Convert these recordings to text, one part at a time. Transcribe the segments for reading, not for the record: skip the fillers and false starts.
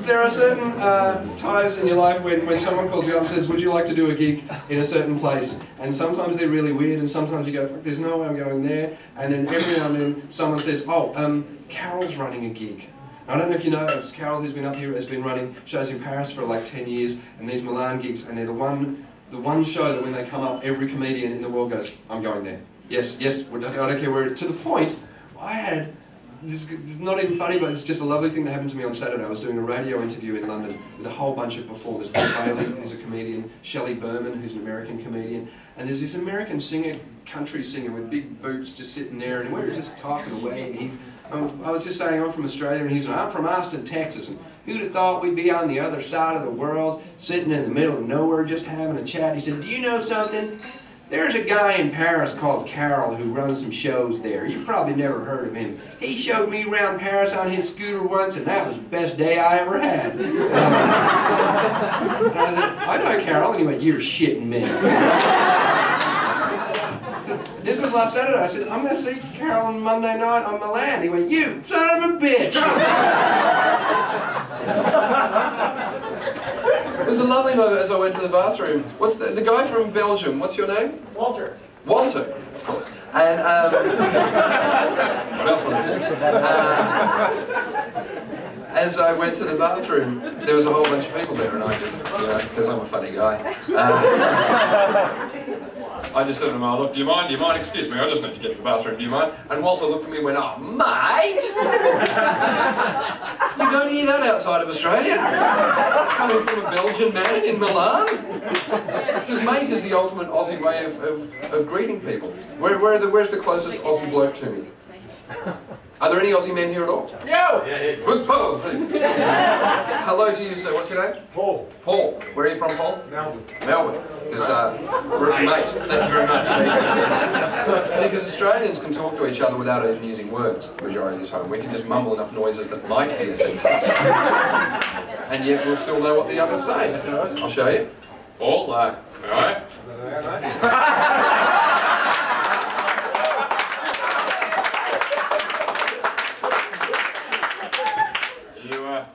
there are certain times in your life when someone calls you up and says, would you like to do a gig in a certain place? And sometimes they're really weird, and sometimes you go, there's no way I'm going there. And then every now and then someone says, oh, Karel's running a gig. I don't know if you know, it's Karel who's been up here, has been running shows in Paris for like 10 years, and these Milan gigs, and they're the one show that when they come up, every comedian in the world goes, I'm going there. Yes, yes, I don't care where it is. To the point, I had, this is not even funny, but it's just a lovely thing that happened to me on Saturday. I was doing a radio interview in London with a whole bunch of performers. Bob Bailey, who's a comedian, Shelley Berman, who's an American comedian, and there's this American singer, country singer with big boots just sitting there, and we're just talking away, and he's, I was just saying I'm from Australia, and he's like, I'm from Austin, Texas, and who'd have thought we'd be on the other side of the world, sitting in the middle of nowhere, just having a chat. He said, do you know something? There's a guy in Paris called Karel who runs some shows there. You've probably never heard of him. He showed me around Paris on his scooter once, and that was the best day I ever had. I know Karel, and he went, you're shitting me. This was last Saturday. I said, I'm going to see Karel on Monday night on Milan. He went, you son of a bitch! It was a lovely moment as I went to the bathroom. What's the guy from Belgium? What's your name? Walter. Walter, of course. And what else would I do? As I went to the bathroom, there was a whole bunch of people there, and I just, you know, because I'm a funny guy. I just said to him, oh, look, do you mind? Excuse me, I just need to get to the bathroom, do you mind? And Walter looked at me and went, oh, mate! You don't hear that outside of Australia? Coming from a Belgian man in Milan? Because mate is the ultimate Aussie way of greeting people. Where's the closest Aussie bloke to me? Are there any Aussie men here at all? No! Good Paul! Hello to you, sir. What's your name? Paul. Paul. Where are you from, Paul? Melbourne. Melbourne. Because we're mates. Thank you very much. See, because Australians can talk to each other without even using words the majority of the time. We can just mumble enough noises that might be a sentence. And yet we'll still know what the others say. I'll show you. Paul, alright?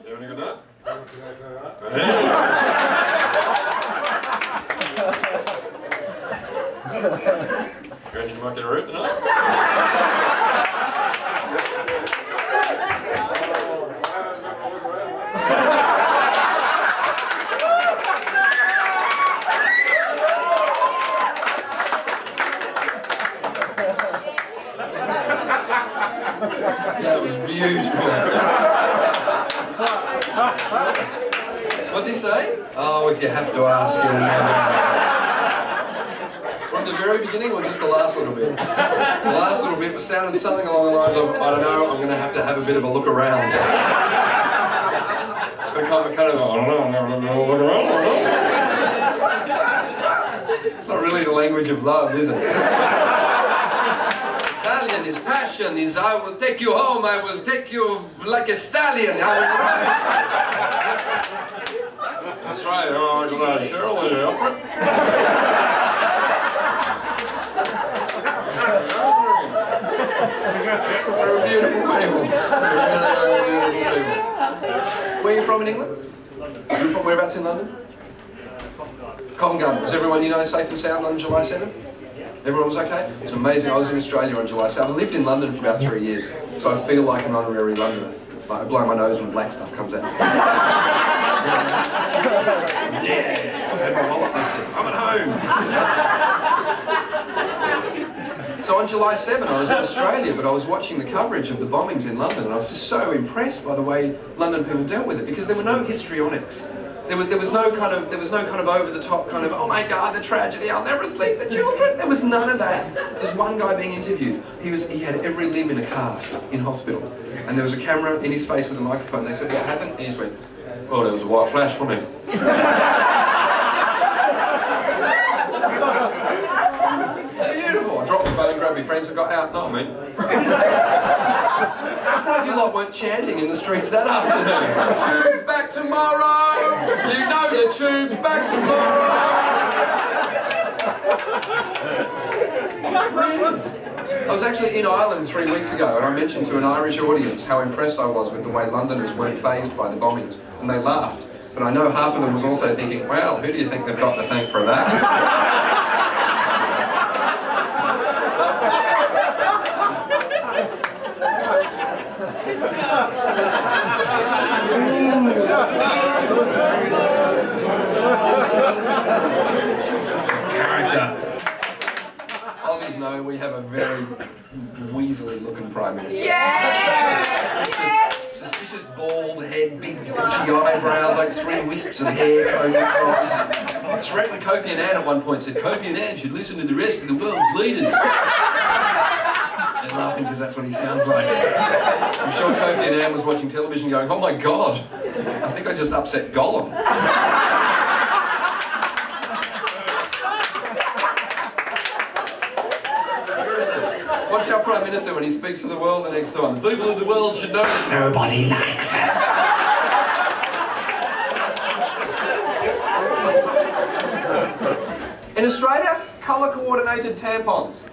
You having a good night? You reckon you might get a root tonight? That was beautiful. What did he say? Oh, if you have to ask, you'll never. From the very beginning, or just the last little bit? The last little bit was sounding something along the lines of, I don't know, I'm going to have a bit of a look around. But kind of, I don't know, I'm going to look around. It's not really the language of love, is it? Italian is passion, is I will take you home, I will take you like a stallion. That's right, oh, good night, Cheryl, are you up for it? We're beautiful people. Where are you from in England? Are you from whereabouts in London? Covent Garden. Was everyone, you know, safe and sound on July 7th? Everyone was okay? It's amazing. I was in Australia on July 7th. I lived in London for about 3 years, so I feel like an honorary Londoner. Like, I blow my nose when black stuff comes out. Yeah! I had my wallet lifted. I'm at home! So on July 7, I was in Australia, but I was watching the coverage of the bombings in London, and I was just so impressed by the way London people dealt with it, because there were no histrionics. There was no kind of over the top kind of, oh my God, the tragedy, I'll never sleep, the children. There was none of that. There's one guy being interviewed. He had every limb in a cast in hospital, and there was a camera in his face with a microphone. They said, what happened? And he just went, oh, there was a white flash, wasn't it? Beautiful. I dropped my phone, grabbed my friends, and got out. Not me. Surprised you lot weren't chanting in the streets that afternoon. Tube's back tomorrow! You know the tube's back tomorrow! Brilliant. I was actually in Ireland 3 weeks ago, and I mentioned to an Irish audience how impressed I was with the way Londoners weren't fazed by the bombings, and they laughed. But I know half of them was also thinking, well, who do you think they've got to thank for that? Aussies know we have a very weaselly-looking Prime Minister. Yeah! Suspicious bald head, big bushy eyebrows, like 3 wisps of hair combed across. Threatened Kofi Annan at one point, said Kofi Annan should listen to the rest of the world's leaders. They're laughing because that's what he sounds like. I'm sure Kofi Annan was watching television going, oh my god, I think I just upset Gollum. Watch our Prime Minister when he speaks to the world the next time. The people of the world should know that nobody likes us. In Australia, colour-coordinated tampons.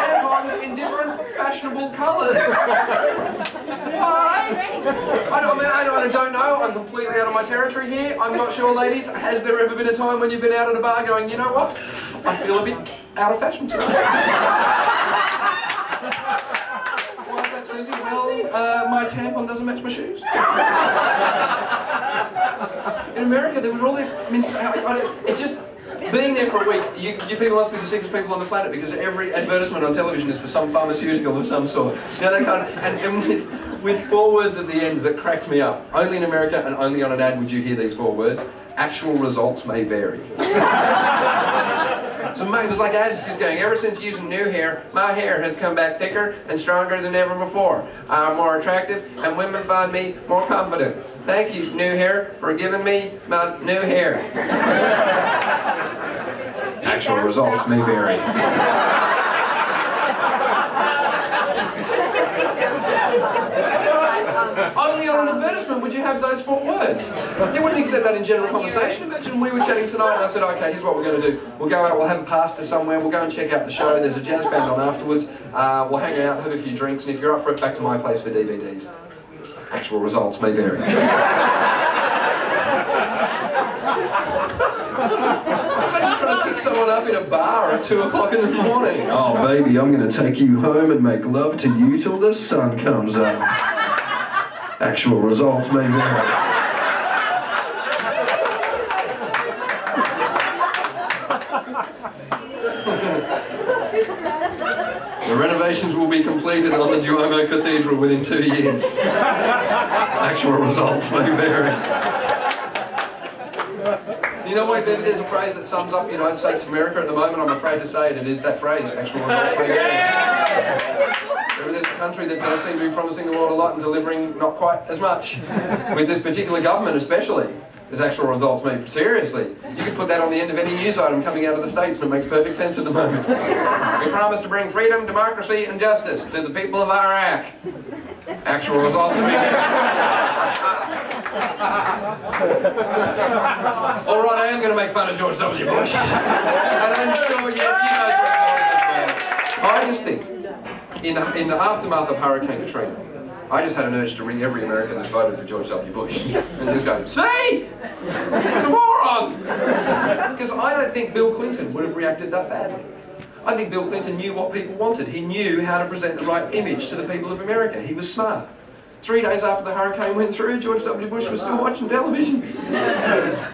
Tampons in different fashionable colours. Why? I don't know. I'm completely out of my territory here. I'm not sure, ladies. Has there ever been a time when you've been out at a bar going, you know what? I feel a bit out of fashion today. Why is that, Susie? Well, my tampon doesn't match my shoes. In America, there was all this... I mean, it just... Being there for a week, you people must be the sickest people on the planet because every advertisement on television is for some pharmaceutical of some sort. You know, that kind of... And with 4 words at the end that cracked me up. Only in America and only on an ad would you hear these 4 words. Actual results may vary. So it was like ads just going, ever since using new hair, my hair has come back thicker and stronger than ever before. I'm more attractive and women find me more confident. Thank you, new hair, for giving me my new hair. Actual results may vary. Only on an advertisement would you have those 4 words. You wouldn't accept that in general conversation. Imagine we were chatting tonight and I said, okay, here's what we're going to do. We'll go out, we'll have a pasta somewhere, we'll go and check out the show, there's a jazz band on afterwards, we'll hang out, have a few drinks, and if you're up for it, back to my place for DVDs. Actual results may vary. Imagine trying to pick someone up in a bar at 2 o'clock in the morning. Oh baby, I'm going to take you home and make love to you till the sun comes up. Actual results may vary. The renovations will be completed on the Duomo Cathedral within 2 years. Actual results may vary. You know what, if ever there's a phrase that sums up the United States of America at the moment, I'm afraid to say it is that phrase, actual results may vary. If there's a country that does seem to be promising the world a lot and delivering not quite as much, with this particular government especially, there's actual results may... Seriously, you could put that on the end of any news item coming out of the States and it makes perfect sense at the moment. We promise to bring freedom, democracy and justice to the people of Iraq. Actual results may vary. Alright, I am going to make fun of George W. Bush. And I'm sure, yes, you guys are I just think, in the aftermath of Hurricane Katrina, I just had an urge to ring every American that voted for George W. Bush and just go, see? He's a moron! Because I don't think Bill Clinton would have reacted that badly. I think Bill Clinton knew what people wanted. He knew how to present the right image to the people of America. He was smart. 3 days after the hurricane went through, George W. Bush was still watching television.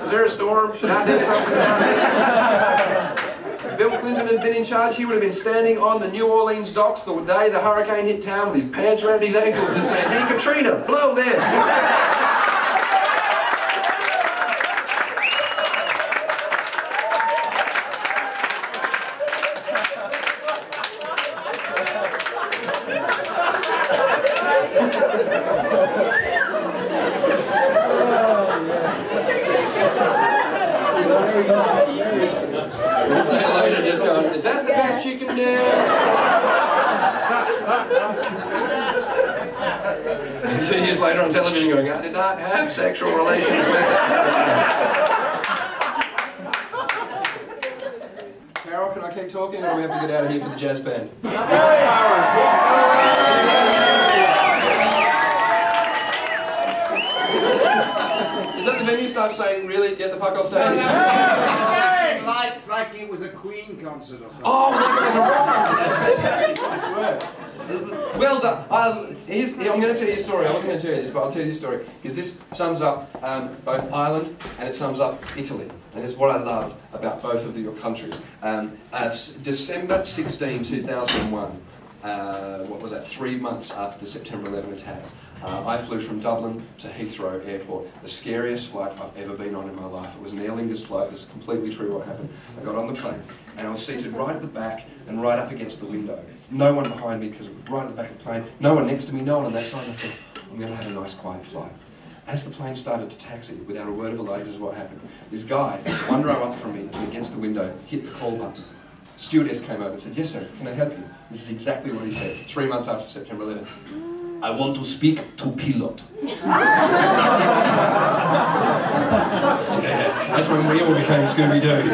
Was there a storm? Should I do something about it? If Bill Clinton had been in charge, he would have been standing on the New Orleans docks the day the hurricane hit town with his pants around his ankles just saying, hey Katrina, blow this! Just going, is that the best chicken there? And 2 years later on television going, I did not have sexual relations with that. Karel, can I keep talking, or do we have to get out of here for the jazz band? Is that the venue staff saying, really, get the fuck off stage? Lights like it was a Queen concert or something. Oh, like it was a rock concert. That's fantastic. Nice work. Well done. I'm going to tell you a story. I wasn't going to tell you this, but I'll tell you this story because this sums up both Ireland and it sums up Italy. And this is what I love about both of your countries. December 16, 2001. What was that, 3 months after the September 11 attacks, I flew from Dublin to Heathrow Airport, the scariest flight I've ever been on in my life. It was an Aer Lingus flight. It's completely true what happened. I got on the plane and I was seated right at the back and right up against the window. No one behind me because it was right at the back of the plane, no one next to me, no one on that side. I thought, I'm going to have a nice quiet flight. As the plane started to taxi, without a word of a lie, this is what happened. This guy, one row up from me, against the window, hit the call button. Stewardess came over and said, yes sir, can I help you? This is exactly what he said, 3 months after September 11. I want to speak to pilot. Yeah, that's when we all became Scooby-Doo.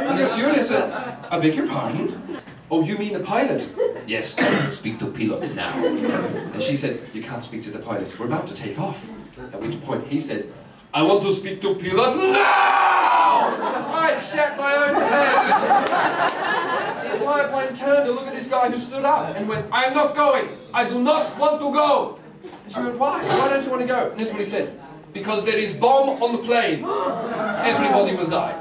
And the stewardess said, I beg your pardon? Oh, you mean the pilot? Yes, speak to pilot now. And she said, you can't speak to the pilot. We're about to take off. At which point he said, I want to speak to pilot now! I shat my own pants. The entire plane turned to look at this guy who stood up and went, I am not going. I do not want to go. And she went, why? Why don't you want to go? And this is what he said. Because there is bomb on the plane. Everybody will die.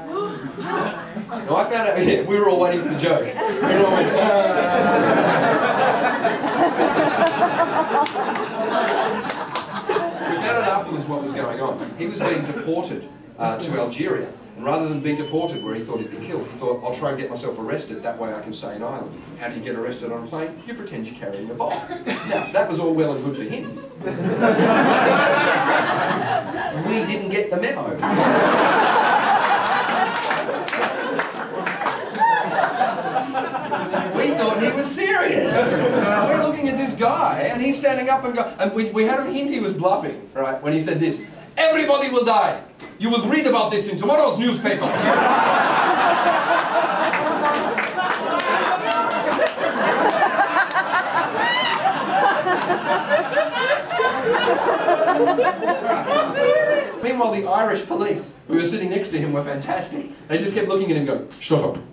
No, I found out, yeah, we were all waiting for the joke. Everyone went, We found out afterwards what was going on. He was being deported to Algeria. And rather than be deported where he thought he'd be killed, he thought, I'll try and get myself arrested, that way I can stay in Ireland. How do you get arrested on a plane? You pretend you're carrying a bomb. Now, that was all well and good for him. We didn't get the memo. We thought he was serious. We're looking at this guy, and he's standing up and going, and we had a hint he was bluffing, right, when he said this, everybody will die. You will read about this in tomorrow's newspaper. Meanwhile, the Irish police, who were sitting next to him, were fantastic. They just kept looking at him going, shut up. And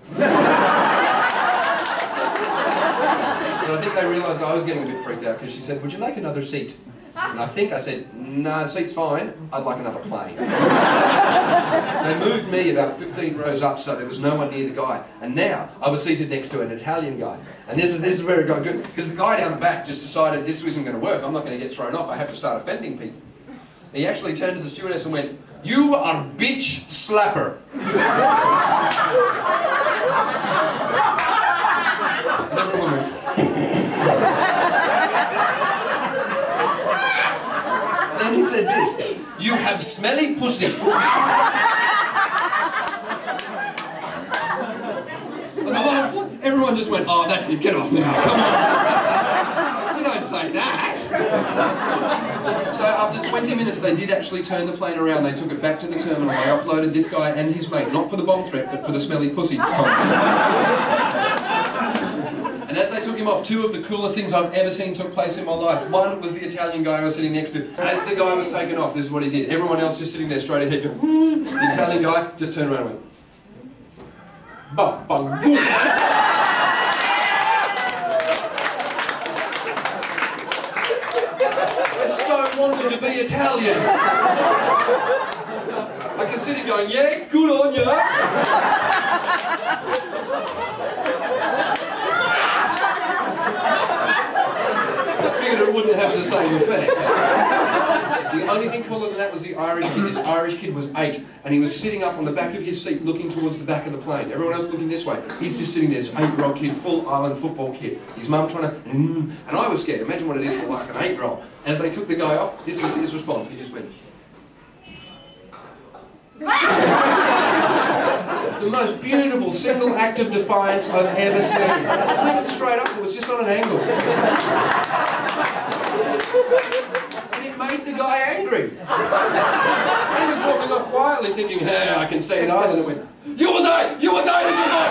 I think they realised I was getting a bit freaked out because she said, would you like another seat? And I think I said, no, the seat's fine, I'd like another plane. They moved me about 15 rows up so there was no one near the guy. And now I was seated next to an Italian guy. And this is where it got good, because the guy down the back just decided this isn't going to work, I'm not going to get thrown off, I have to start offending people. He actually turned to the stewardess and went, you are bitch slapper. And everyone went, then he said this, you have smelly pussy. Everyone just went, oh, that's it, get off now, come on. You don't say that. So after 20 minutes, they did actually turn the plane around. They took it back to the terminal. They offloaded this guy and his mate, not for the bomb threat, but for the smelly pussy comment. And as they took him off, two of the coolest things I've ever seen took place in my life. One was the Italian guy I was sitting next to. As the guy was taken off, this is what he did. Everyone else just sitting there straight ahead going, The Italian guy just turned around and went, bum, bum, boom. I so wanted to be Italian. I can sit here going, yeah, good on ya. I figured it wouldn't have the same effect. The only thing cooler than that was the Irish kid. This Irish kid was 8, and he was sitting up on the back of his seat looking towards the back of the plane. Everyone else looking this way. He's just sitting there, this 8-year-old kid, full Ireland football kid. His mum trying to, and I was scared. Imagine what it is for like an 8-year-old. As they took the guy off, this was his response. He just went. The most beautiful single act of defiance I've ever seen. It wasn't even straight up, it was just on an angle. And it made the guy angry. He was walking off quietly thinking, hey, I can say it either. And it went, you will die, little boy.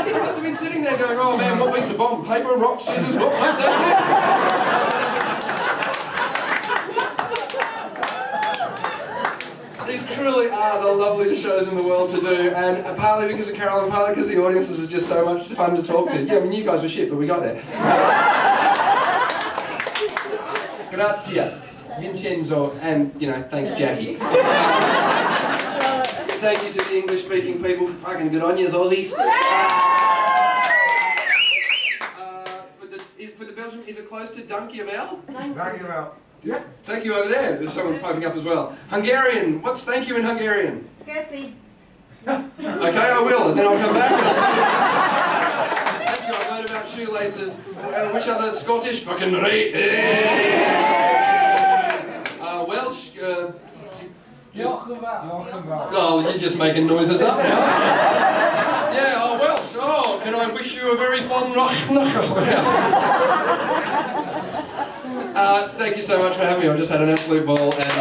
He must have been sitting there going, oh man, what beats a bomb? Paper, rock, scissors, rock, that's it. These truly are the loveliest shows in the world to do, and partly because of Karel and partly because the audiences are just so much fun to talk to. Yeah, I mean, you guys were shit, but we got there. Grazie, Vincenzo, and, you know, thanks, Jackie. Thank you to the English-speaking people. Fucking good on yous, Aussies. For the Belgium, is it close to Dankjewel? Dankjewel. Yeah. Thank you over there. There's someone piping up as well. Hungarian. What's thank you in Hungarian? Kessie. Okay, I will, and then I'll come back. Thank you. I learned about shoelaces. Which other Scottish? Fucking right. Welsh. Oh, you're just making noises up now. Yeah, oh, Welsh. Oh, can I wish you a very fond thank you so much for having me. I've just had an absolute ball. And